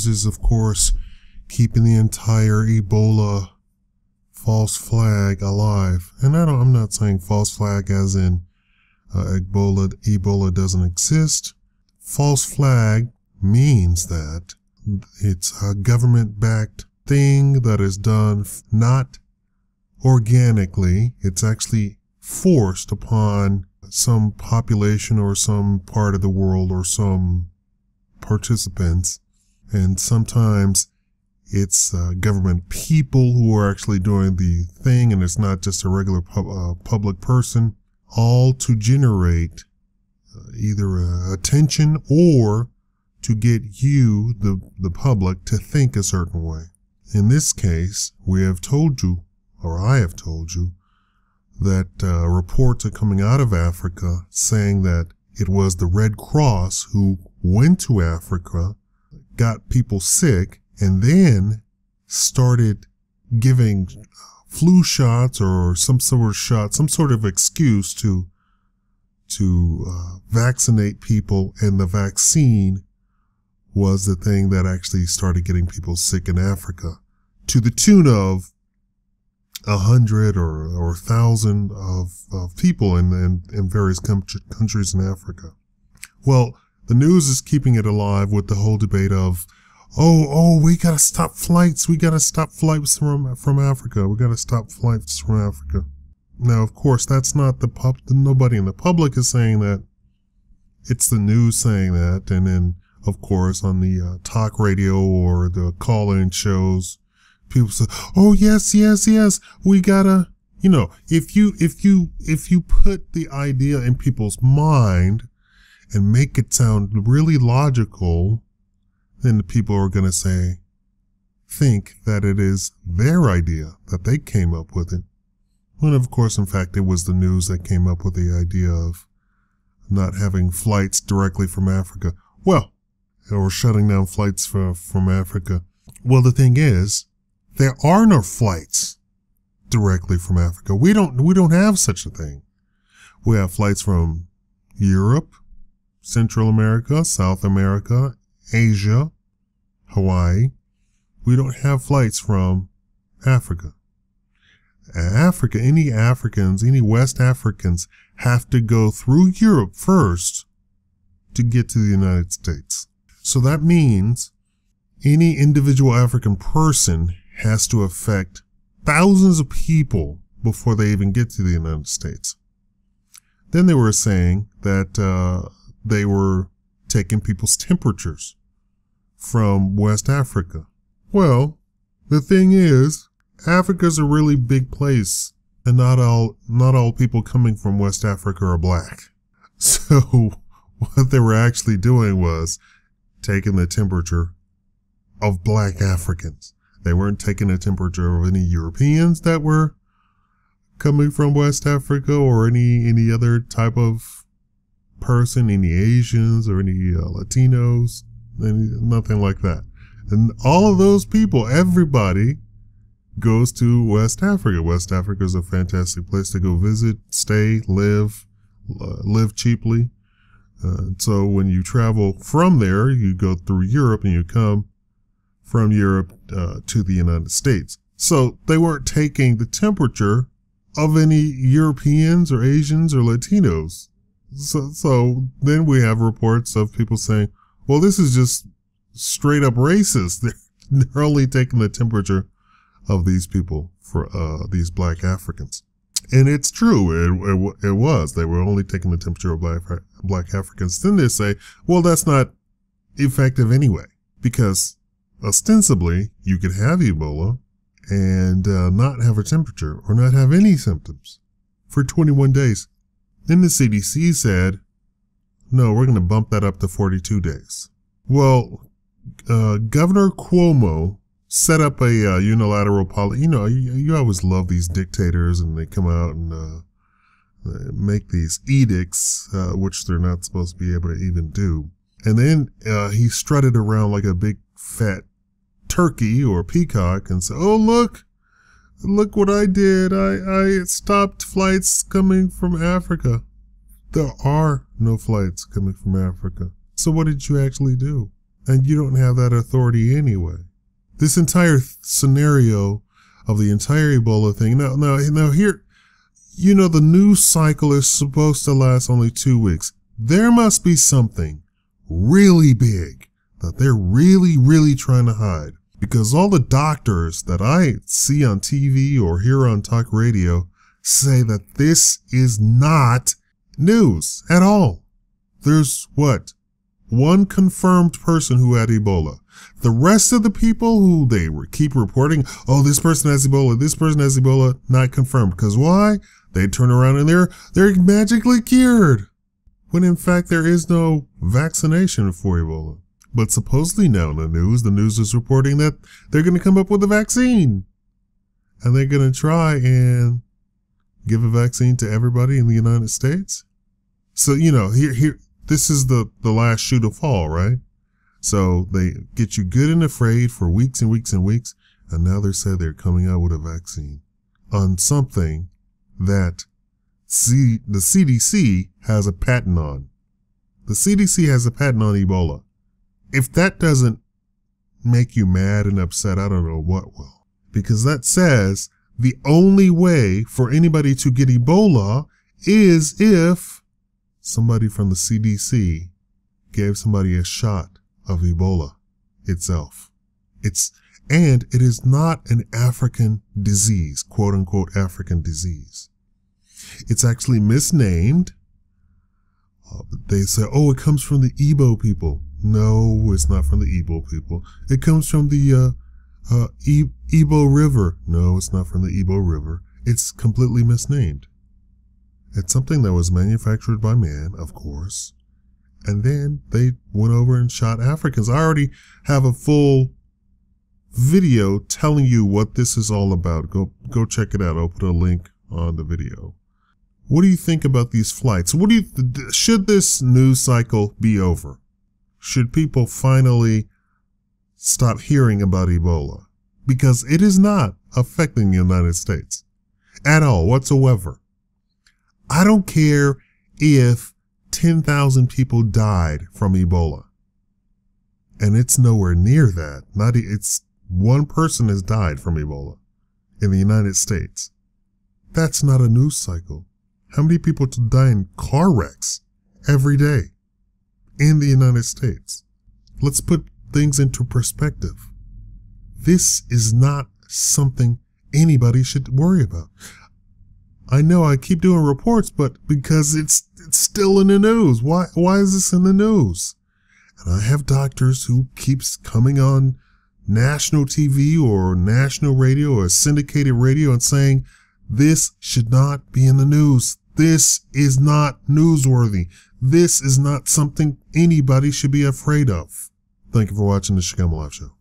news is, of course, keeping the entire Ebola false flag alive. And I'm not saying false flag as in Ebola doesn't exist. False flag means that it's a government-backed thing that is done not organically. It's actually forced upon some population or some part of the world or some participants. And sometimes it's government people who are actually doing the thing, and it's not just a regular public person, all to generate either attention or to get you, the public, to think a certain way. In this case, we have told you, or I have told you, that reports are coming out of Africa saying that it was the Red Cross who went to Africa, got people sick, and then started giving flu shots or some sort of shot, some sort of excuse to vaccinate people, and the vaccine was the thing that actually started getting people sick in Africa, to the tune of 100 or 1,000 of people in various countries in Africa. Well, the news is keeping it alive with the whole debate of, we gotta stop flights. We gotta stop flights from Africa. We gotta stop flights from Africa. Now, of course, that's not nobody in the public is saying that. It's the news saying that. And then, of course, on the talk radio or the call-in shows, people say, yes, we gotta, if you put the idea in people's mind and make it sound really logical, then the people are going to think that it is their idea, that they came up with it. When, of course, in fact, it was the news that came up with the idea of not having flights directly from Africa. Well, or shutting down flights from Africa. Well, the thing is, there are no flights directly from Africa. We don't have such a thing. We have flights from Europe, Central America, South America, Asia, Hawaii. We don't have flights from Africa. Africa, any Africans, any West Africans have to go through Europe first to get to the United States. So that means any individual African person has to affect thousands of people before they even get to the United States. Then they were saying that they were taking people's temperatures from West Africa. Well, the thing is, Africa's a really big place, and not all people coming from West Africa are black. So what they were actually doing was taking the temperature of black Africans. They weren't taking the temperature of any Europeans that were coming from West Africa or any other type of person, any Asians or any Latinos, nothing like that. And all of those people, everybody goes to West Africa. West Africa is a fantastic place to go visit, stay, live cheaply. So when you travel from there, you go through Europe and you come from Europe to the United States. So they weren't taking the temperature of any Europeans or Asians or Latinos. So then we have reports of people saying, well, this is just straight up racist. They're only taking the temperature of these people, for these black Africans. And it's true. It was. They were only taking the temperature of black Africans. Then they say, well, that's not effective anyway, because ostensibly you could have Ebola and not have a temperature or not have any symptoms for 21 days. Then the CDC said, no, we're going to bump that up to 42 days. Well, Governor Cuomo set up a unilateral policy. You always love these dictators, and they come out and make these edicts, which they're not supposed to be able to even do. And then he strutted around like a big fat turkey or peacock and said, oh, look what I did. I stopped flights coming from Africa. There are no flights coming from Africa. So what did you actually do? And you don't have that authority anyway. This entire scenario of the entire Ebola thing. Now here, you know, the news cycle is supposed to last only 2 weeks. There must be something really big that they're really trying to hide. Because all the doctors that I see on TV or hear on talk radio say that this is not news at all. There's one confirmed person who had Ebola. The rest of the people who they keep reporting, oh, this person has Ebola, this person has Ebola, not confirmed. Because why? They turn around and they're magically cured. When in fact there is no vaccination for Ebola. But supposedly now in the news is reporting that they're going to come up with a vaccine. And they're going to try and give a vaccine to everybody in the United States. So, you know, here, this is the last shoe to fall, right? So they get you good and afraid for weeks and weeks and weeks. And now they say they're coming out with a vaccine on something that the CDC has a patent on. The CDC has a patent on Ebola. If that doesn't make you mad and upset, I don't know what will. Because that says the only way for anybody to get Ebola is if somebody from the CDC gave somebody a shot of Ebola itself. And it is not an African disease, quote unquote African disease. It's actually misnamed. They say, oh, it comes from the Igbo people. No, it's not from the Igbo people. It comes from the Igbo River. No, it's not from the Igbo River. It's completely misnamed. It's something that was manufactured by man, of course. And then they went over and shot Africans. I already have a full video telling you what this is all about. Go check it out. I'll put a link on the video. What do you think about these flights? Should this news cycle be over? Should people finally stop hearing about Ebola? Because it is not affecting the United States at all whatsoever. I don't care if 10,000 people died from Ebola. And it's nowhere near that. It's one person has died from Ebola in the United States. That's not a news cycle. How many people die in car wrecks every day in the United States? Let's put things into perspective. This is not something anybody should worry about. I know I keep doing reports, but because it's still in the news. Why is this in the news? And I have doctors who keeps coming on national TV or national radio or syndicated radio and saying, this should not be in the news. This is not newsworthy. This is not something anybody should be afraid of. Thank you for watching the Shakaama Live Show.